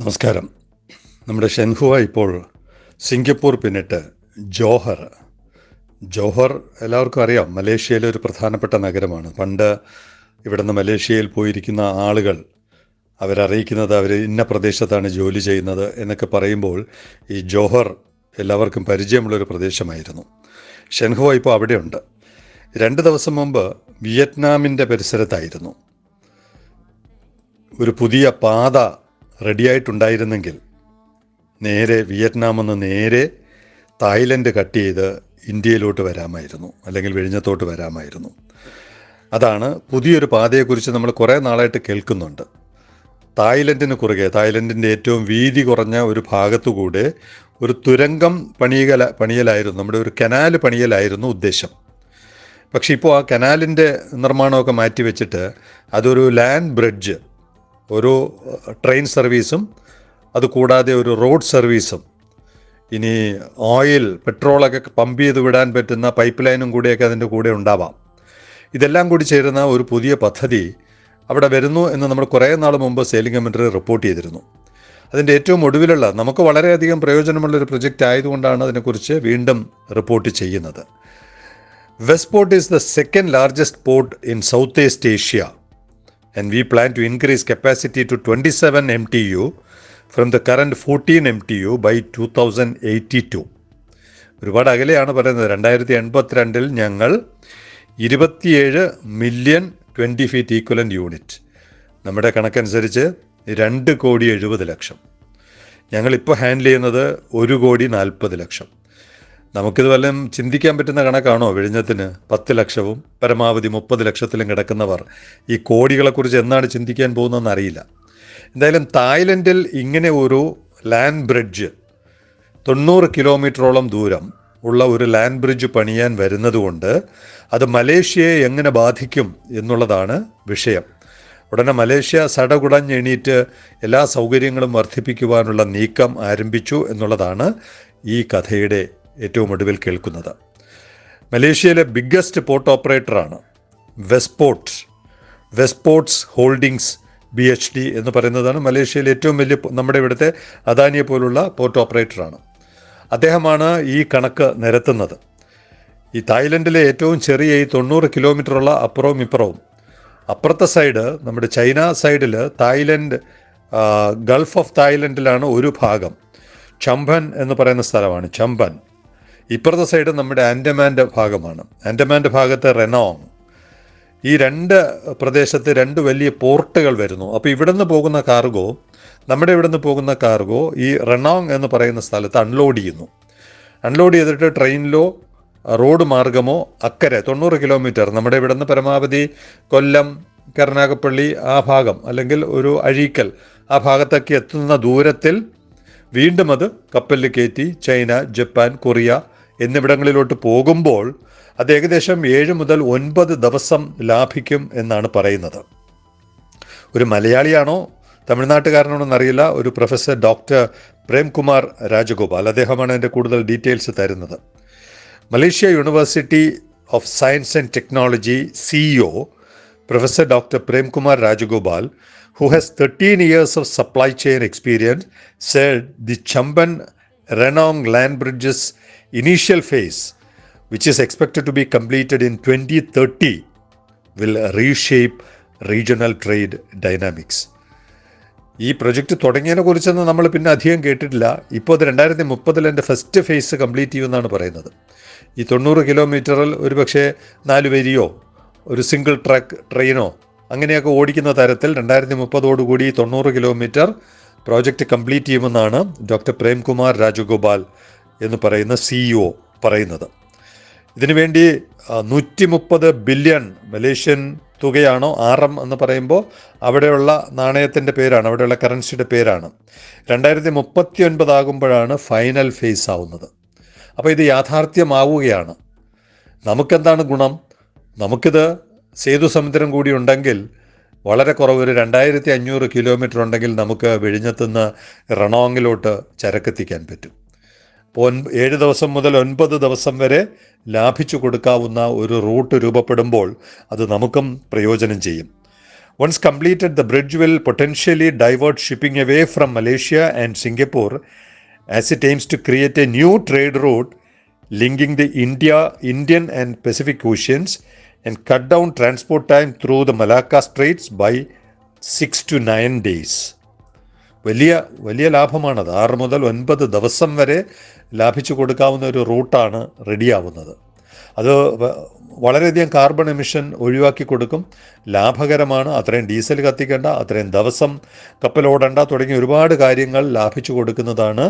നമസ്കാരം. നമ്മുടെ ഷെൻഹുവ ഇപ്പോൾ സിംഗപ്പൂർ പിന്നിട്ട് ജോഹർ ജോഹർ എല്ലാവർക്കും അറിയാം. മലേഷ്യയിലെ ഒരു പ്രധാനപ്പെട്ട നഗരമാണ്. പണ്ട് ഇവിടുന്ന് മലേഷ്യയിൽ പോയിരിക്കുന്ന ആളുകൾ അവരറിയിക്കുന്നത് അവർ ഇന്ന പ്രദേശത്താണ് ജോലി ചെയ്യുന്നത് എന്നൊക്കെ പറയുമ്പോൾ ഈ ജോഹർ എല്ലാവർക്കും പരിചയമുള്ളൊരു പ്രദേശമായിരുന്നു. ഷെൻഹുവ ഇപ്പോൾ അവിടെയുണ്ട്. 2 ദിവസം മുമ്പ് വിയറ്റ്നാമിൻ്റെ പരിസരത്തായിരുന്നു. ഒരു പുതിയ പാത റെഡിയായിട്ടുണ്ടായിരുന്നെങ്കിൽ നേരെ വിയറ്റ്നാമിൽ നിന്ന് നേരെ തായ്ലൻഡ് കട്ട് ചെയ്ത് ഇന്ത്യയിലോട്ട് വരാമായിരുന്നു, അല്ലെങ്കിൽ വിഴിഞ്ഞത്തോട്ട് വരാമായിരുന്നു. അതാണ് പുതിയൊരു പാതയെക്കുറിച്ച് നമ്മൾ കുറേ നാളായിട്ട് കേൾക്കുന്നുണ്ട്. തായ്ലൻഡിന് കുറുകെ, തായ്ലൻഡിൻ്റെ ഏറ്റവും വീതി കുറഞ്ഞ ഒരു ഭാഗത്തുകൂടെ ഒരു തുരങ്കം പണിയലായിരുന്നു, നമ്മുടെ ഒരു കനാല് പണിയലായിരുന്നു ഉദ്ദേശം. പക്ഷെ ഇപ്പോൾ ആ കനാലിൻ്റെ നിർമ്മാണമൊക്കെ മാറ്റിവെച്ചിട്ട് അതൊരു ലാൻഡ് ബ്രിഡ്ജ്, ഒരു ട്രെയിൻ സർവീസും അതുകൂടാതെ ഒരു റോഡ് സർവീസും, ഇനി ഓയിൽ പെട്രോളൊക്കെ പമ്പ് ചെയ്ത് വിടാൻ പറ്റുന്ന പൈപ്പ് ലൈനും കൂടിയൊക്കെ അതിൻ്റെ കൂടെ ഉണ്ടാവാം. ഇതെല്ലാം കൂടി ചേരുന്ന ഒരു പുതിയ പദ്ധതി അവിടെ വരുന്നു എന്ന് നമ്മൾ കുറേ നാൾ മുമ്പ് സെയിലിംഗ് കമൻറ്ററി റിപ്പോർട്ട് ചെയ്തിരുന്നു. അതിൻ്റെ ഏറ്റവും ഒടുവിലുള്ള, നമുക്ക് വളരെയധികം പ്രയോജനമുള്ളൊരു പ്രൊജക്റ്റ് ആയതുകൊണ്ടാണ് അതിനെക്കുറിച്ച് വീണ്ടും റിപ്പോർട്ട് ചെയ്യുന്നത്. Westport is the second largest port in South East Asia and we plan to increase capacity to 27 MTU from the current 14 MTU by 2082. ഒരുപാട് അകലെയാണ് പറയുന്നത്. 2082 ഞങ്ങൾ 27 മില്യൺ 20 ഫീറ്റ് ഈക്വലൻ്റ് യൂണിറ്റ്, നമ്മുടെ കണക്കനുസരിച്ച് 2,70,00,000. ഞങ്ങളിപ്പോൾ ഹാൻഡിൽ ചെയ്യുന്നത് 1,40,00,000. നമുക്കിത് വല്ലതും ചിന്തിക്കാൻ പറ്റുന്ന കണക്കാണോ? വിഴിഞ്ഞത്തിന് 10 ലക്ഷവും പരമാവധി 30 ലക്ഷത്തിലും കിടക്കുന്നവർ ഈ കോടികളെക്കുറിച്ച് എന്നാണ് ചിന്തിക്കാൻ പോകുന്നതെന്ന് അറിയില്ല. എന്തായാലും തായ്ലൻഡിൽ ഇങ്ങനെ ഒരു ലാൻഡ് ബ്രിഡ്ജ് 90 കിലോമീറ്ററോളം ദൂരം ഉള്ള ഒരു ലാൻഡ് ബ്രിഡ്ജ് പണിയാൻ വരുന്നതുകൊണ്ട് അത് മലേഷ്യയെ എങ്ങനെ ബാധിക്കും എന്നുള്ളതാണ് വിഷയം. ഉടനെ മലേഷ്യ സടകുടഞ്ഞെണീറ്റ് എല്ലാ സൗകര്യങ്ങളും വർദ്ധിപ്പിക്കുവാനുള്ള നീക്കം ആരംഭിച്ചു എന്നുള്ളതാണ് ഈ കഥയുടെ ഏറ്റവും ഒടുവിൽ കേൾക്കുന്നത്. മലേഷ്യയിലെ ബിഗ്ഗസ്റ്റ് പോർട്ട് ഓപ്പറേറ്ററാണ് വെസ്റ്റ്പോർട്ട്സ് ഹോൾഡിങ്സ് BHD എന്ന് പറയുന്നതാണ് മലേഷ്യയിലെ ഏറ്റവും വലിയ, നമ്മുടെ ഇവിടുത്തെ അദാനിയെ പോലുള്ള പോർട്ട് ഓപ്പറേറ്ററാണ്. അദ്ദേഹമാണ് ഈ കണക്ക് നിരത്തുന്നത്. ഈ തായ്ലൻഡിലെ ഏറ്റവും ചെറിയ ഈ 90 കിലോമീറ്ററുള്ള അപ്പുറവും ഇപ്പുറവും, അപ്പുറത്തെ സൈഡ് നമ്മുടെ ചൈന സൈഡിൽ തായ്ലൻഡ്, ഗൾഫ് ഓഫ് തായ്ലൻഡിലാണ് ഒരു ഭാഗം, ചമ്പൻ എന്ന് പറയുന്ന സ്ഥലമാണ് ചമ്പൻ. ഇപ്പുറത്തെ സൈഡ് നമ്മുടെ ആൻഡമാൻ്റെ ഭാഗമാണ്. ആൻഡമാൻ്റെ ഭാഗത്ത് റെനോങ്. ഈ 2 പ്രദേശത്ത് 2 വലിയ പോർട്ടുകൾ വരുന്നു. അപ്പോൾ ഇവിടുന്ന് പോകുന്ന കാർഗോ, നമ്മുടെ ഇവിടുന്ന് പോകുന്ന കാർഗോ ഈ റെനോങ് എന്ന് പറയുന്ന സ്ഥലത്ത് അൺലോഡ് ചെയ്യുന്നു. അൺലോഡ് ചെയ്തിട്ട് ട്രെയിനിലോ റോഡ് മാർഗമോ അക്കരെ 90 കിലോമീറ്റർ, നമ്മുടെ ഇവിടുന്ന് പരമാവധി കൊല്ലം, കരുനാഗപ്പള്ളി ആ ഭാഗം, അല്ലെങ്കിൽ ഒരു അഴീക്കൽ ആ ഭാഗത്തൊക്കെ എത്തുന്ന ദൂരത്തിൽ വീണ്ടും അത് കപ്പലിൽ കയറ്റി ചൈന, ജപ്പാൻ, കൊറിയ എന്നിവിടങ്ങളിലോട്ട് പോകുമ്പോൾ അത് ഏകദേശം 7 മുതൽ 9 ദിവസം ലാഭിക്കും എന്നാണ് പറയുന്നത്. ഒരു മലയാളിയാണോ തമിഴ്നാട്ടുകാരനാണോ എന്നറിയില്ല, ഒരു പ്രൊഫസർ ഡോക്ടർ പ്രേംകുമാർ രാജഗോപാൽ, അദ്ദേഹമാണ് അതിൻ്റെ കൂടുതൽ ഡീറ്റെയിൽസ് തരുന്നത്. Malaysia university of science and technology CEO professor doctor Premkumar Rajagopal, who has 13 years of supply chain experience, said the Chamban-Renong land bridge's initial phase, which is expected to be completed in 2030, will reshape regional trade dynamics. ഈ project തുടങ്ങിയതിനെ കുറിച്ചൊന്നും നമ്മൾ പിന്നെ അധികം കേട്ടിട്ടില്ല. ഇപ്പോൾ അത് 2030 എൻ്റെ first phase complete ചെയ്യുമെന്നാണ് പറയുന്നത്. ഈ 90 കിലോമീറ്ററിൽ ഒരു പക്ഷേ 4 വരിയോ ഒരു സിംഗിൾ ട്രാക്ക് ട്രെയിനോ അങ്ങനെയൊക്കെ ഓടിക്കുന്ന തരത്തിൽ 2030 90 കിലോമീറ്റർ പ്രോജക്റ്റ് കംപ്ലീറ്റ് ചെയ്യുമെന്നാണ് ഡോക്ടർ പ്രേംകുമാർ രാജഗോപാൽ എന്ന് പറയുന്ന CEO പറയുന്നത്. ഇതിനുവേണ്ടി 130 ബില്യൺ മലേഷ്യൻ തുകയാണോ, RM എന്ന് പറയുമ്പോൾ അവിടെയുള്ള നാണയത്തിൻ്റെ പേരാണ്, അവിടെയുള്ള കറൻസിയുടെ പേരാണ്. 2039 ആകുമ്പോഴാണ് ഫൈനൽ ഫേസ് ആവുന്നത്. അപ്പോൾ ഇത് യാഥാർത്ഥ്യമാവുകയാണ്. നമുക്കെന്താണ് ഗുണം? നമുക്കിത് സേതു സമുദ്രം കൂടി ഉണ്ടെങ്കിൽ വളരെ കുറവ്, ഒരു 2500 കിലോമീറ്റർ ഉണ്ടെങ്കിൽ നമുക്ക് വിഴിഞ്ഞത്തുനിന്ന് റെനോങ്ങിലോട്ട് ചരക്കെത്തിക്കാൻ പറ്റും. അപ്പോൾ 7 ദിവസം മുതൽ 9 ദിവസം വരെ ലാഭിച്ചു കൊടുക്കാവുന്ന ഒരു റൂട്ട് രൂപപ്പെടുമ്പോൾ അത് നമുക്കും പ്രയോജനം ചെയ്യും. Once completed, the bridge will potentially divert shipping away from Malaysia and Singapore as it aims to create a new trade route linking the Indian and Pacific Oceans and cut down transport time through the Malacca Straits by 6 to 9 days. വലിയ ലാഭമാണത്. 6 മുതൽ 9 ദിവസം വരെ ലാഭിച്ചു കൊടുക്കാവുന്ന ഒരു റൂട്ടാണ് റെഡിയാവുന്നത്. അത് വളരെയധികം carbon emission ഒഴിവാക്കി കൊടുക്കും, ലാഭകരമാണ്. അത്രയും ഡീസൽ കത്തിക്കേണ്ട, അത്രയും ദിവസം കപ്പലോടണ്ട തുടങ്ങിയ ഒരുപാട് കാര്യങ്ങൾ ലാഭിച്ചു കൊടുക്കുന്നതാണ്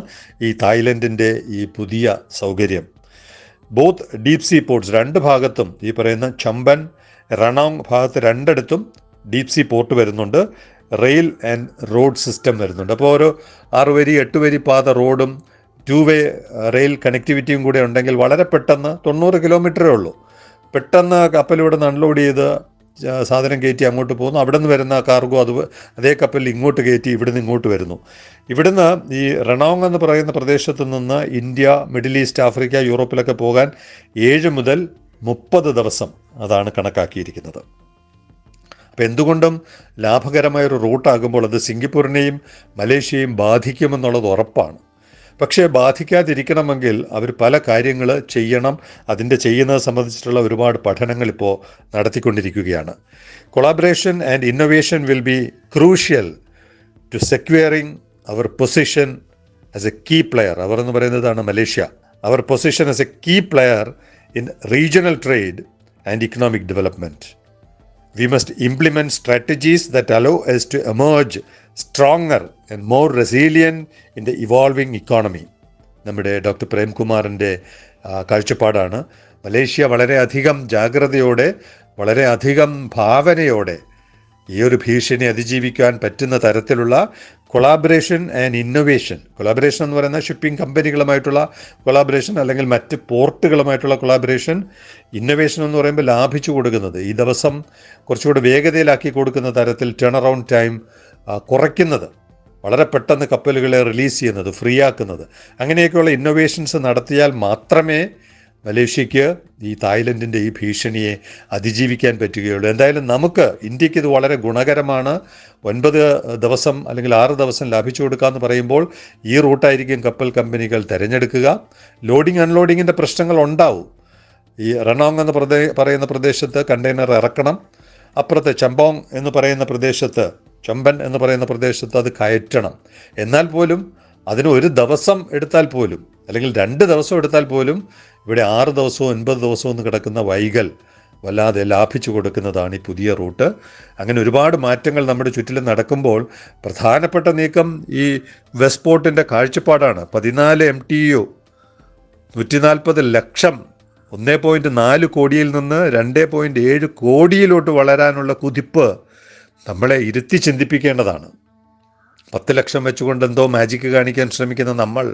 ഈ തായ്ലൻഡിൻ്റെ ഈ പുതിയ സൗകര്യം. ബോത്ത് ഡീപ് സീ പോർട്ട്സ്, 2 ഭാഗത്തും ഈ പറയുന്ന ചമ്പൻ, റണോങ് ഭാഗത്ത് 2ഇടത്തും ഡീപ് സീ പോർട്ട് വരുന്നുണ്ട്. റെയിൽ ആൻഡ് റോഡ് സിസ്റ്റം വരുന്നുണ്ട്. അപ്പോൾ ഒരു 6 വരി 8 വരി പാത റോഡും 2 വേ റെയിൽ കണക്ടിവിറ്റിയും കൂടെ ഉണ്ടെങ്കിൽ വളരെ പെട്ടെന്ന് 90 കിലോമീറ്ററേ ഉള്ളൂ. പെട്ടെന്ന് കപ്പലിവിടെ നിന്ന് അൺലോഡ് ചെയ്ത് സാധനം കയറ്റി അങ്ങോട്ട് പോകുന്നു. അവിടെ നിന്ന് വരുന്ന കാർഗോ അതേ കപ്പലിൽ ഇങ്ങോട്ട് കയറ്റി ഇവിടുന്ന് ഇങ്ങോട്ട് വരുന്നു. ഇവിടുന്ന് ഈ റണോങ് എന്ന് പറയുന്ന പ്രദേശത്ത് നിന്ന് ഇന്ത്യ, മിഡിൽ ഈസ്റ്റ്, ആഫ്രിക്ക, യൂറോപ്പിലൊക്കെ പോകാൻ 7 മുതൽ 30 ദിവസം അതാണ് കണക്കാക്കിയിരിക്കുന്നത്. അപ്പോൾ എന്തുകൊണ്ടും ലാഭകരമായൊരു റൂട്ടാകുമ്പോൾ അത് സിംഗപ്പൂരിനെയും മലേഷ്യയും ബാധിക്കുമെന്നുള്ളത് ഉറപ്പാണ്. പക്ഷേ ബാധിക്കാതിരിക്കണമെങ്കിൽ അവർ പല കാര്യങ്ങൾ ചെയ്യണം. അതിൻ്റെ ചെയ്യുന്നത് സംബന്ധിച്ചിട്ടുള്ള ഒരുപാട് പഠനങ്ങൾ ഇപ്പോൾ നടത്തിക്കൊണ്ടിരിക്കുകയാണ്. Collaboration and innovation will be crucial to securing our position as a key player. Our എന്ന് പറയുന്നതാണ് Malaysia. Our position as a key player in regional trade and economic development. We must implement strategies that allow us to emerge stronger and more resilient in the evolving economy. നമ്മുടെ doctor പ്രേംകുമാറിൻ്റെ കാഴ്ചപ്പാടാണ്. Malaysia വളരെയധികം ജാഗ്രതയോടെ, വളരെയധികം ഭാവനയോടെ ഈ ഒരു ഭീഷണി അതിജീവിക്കാൻ പറ്റുന്ന തരത്തിലുള്ള കൊളാബറേഷൻ ആൻഡ് ഇന്നൊവേഷൻ. കൊളാബറേഷൻ എന്ന് പറയുന്ന ഷിപ്പിംഗ് കമ്പനികളുമായിട്ടുള്ള കൊളാബറേഷൻ, അല്ലെങ്കിൽ മറ്റ് പോർട്ടുകളുമായിട്ടുള്ള കൊളാബറേഷൻ. ഇന്നൊവേഷൻ എന്ന് പറയുമ്പോൾ ലാഭിച്ചു കൊടുക്കുന്നത്, ഈ ദിവസം കുറച്ചുകൂടി വേഗതയിലാക്കി കൊടുക്കുന്ന തരത്തിൽ ടേൺ അറൗണ്ട് ടൈം കുറയ്ക്കുന്നത്, വളരെ പെട്ടെന്ന് കപ്പലുകളെ റിലീസ് ചെയ്യുന്നത്, ഫ്രീ ആക്കുന്നത്, അങ്ങനെയൊക്കെയുള്ള ഇന്നൊവേഷൻസ് നടത്തിയാൽ മാത്രമേ മലേഷ്യയ്ക്ക് ഈ തായ്ലൻഡിൻ്റെ ഈ ഭീഷണിയെ അതിജീവിക്കാൻ പറ്റുകയുള്ളൂ. എന്തായാലും നമുക്ക് ഇന്ത്യക്ക് ഇത് വളരെ ഗുണകരമാണ്. 9 ദിവസം അല്ലെങ്കിൽ 6 ദിവസം ലാഭിച്ചു കൊടുക്കാമെന്ന് പറയുമ്പോൾ ഈ റൂട്ടായിരിക്കും കപ്പൽ കമ്പനികൾ തിരഞ്ഞെടുക്കുക. ലോഡിങ് അൺലോഡിങ്ങിൻ്റെ പ്രശ്നങ്ങൾ ഉണ്ടാവും. ഈ റണോങ് എന്ന് പറയുന്ന പ്രദേശത്ത് കണ്ടെയ്നർ ഇറക്കണം, അപ്പുറത്തെ ചമ്പോങ് എന്ന് പറയുന്ന പ്രദേശത്ത്, ചമ്പൻ എന്ന് പറയുന്ന പ്രദേശത്ത് അത് കയറ്റണം. എന്നാൽ പോലും അതിന് 1 ദിവസം എടുത്താൽ പോലും, അല്ലെങ്കിൽ 2 ദിവസം എടുത്താൽ പോലും ഇവിടെ 6 ദിവസവും 9 ദിവസവും ഒന്ന് കിടക്കുന്ന വൈകൽ വല്ലാതെ ലാഭിച്ചു കൊടുക്കുന്നതാണ് ഈ പുതിയ റൂട്ട്. അങ്ങനെ ഒരുപാട് മാറ്റങ്ങൾ നമ്മുടെ ചുറ്റിലും നടക്കുമ്പോൾ പ്രധാനപ്പെട്ട നീക്കം ഈ വെസ്റ്റ്പോർട്ടിൻ്റെ കാഴ്ചപ്പാടാണ്. 14 MTU, 140 ലക്ഷം, 1.4 കോടിയിൽ നിന്ന് 2.7 കോടിയിലോട്ട് വളരാനുള്ള കുതിപ്പ് നമ്മളെ ഇരുത്തി ചിന്തിപ്പിക്കേണ്ടതാണ്. 10 ലക്ഷം വെച്ചുകൊണ്ട് എന്തോ മാജിക്ക് കാണിക്കാൻ ശ്രമിക്കുന്ന നമ്മൾ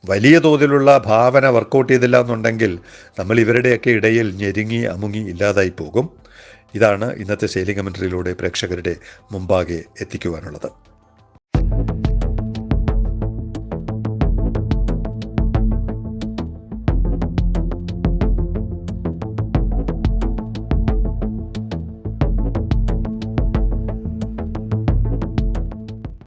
വലിയ തോതിലുള്ള ഭാവന വർക്കൗട്ട് ചെയ്തില്ല എന്നുണ്ടെങ്കിൽ നമ്മൾ ഇവരുടെയൊക്കെ ഇടയിൽ ഞെരുങ്ങി അമുങ്ങി ഇല്ലാതായി പോകും. ഇതാണ് ഇന്നത്തെ സെയിലിംഗ് കമൻട്രിയിലൂടെ പ്രേക്ഷകരുടെ മുമ്പാകെ എത്തിക്കുവാനുള്ളത്.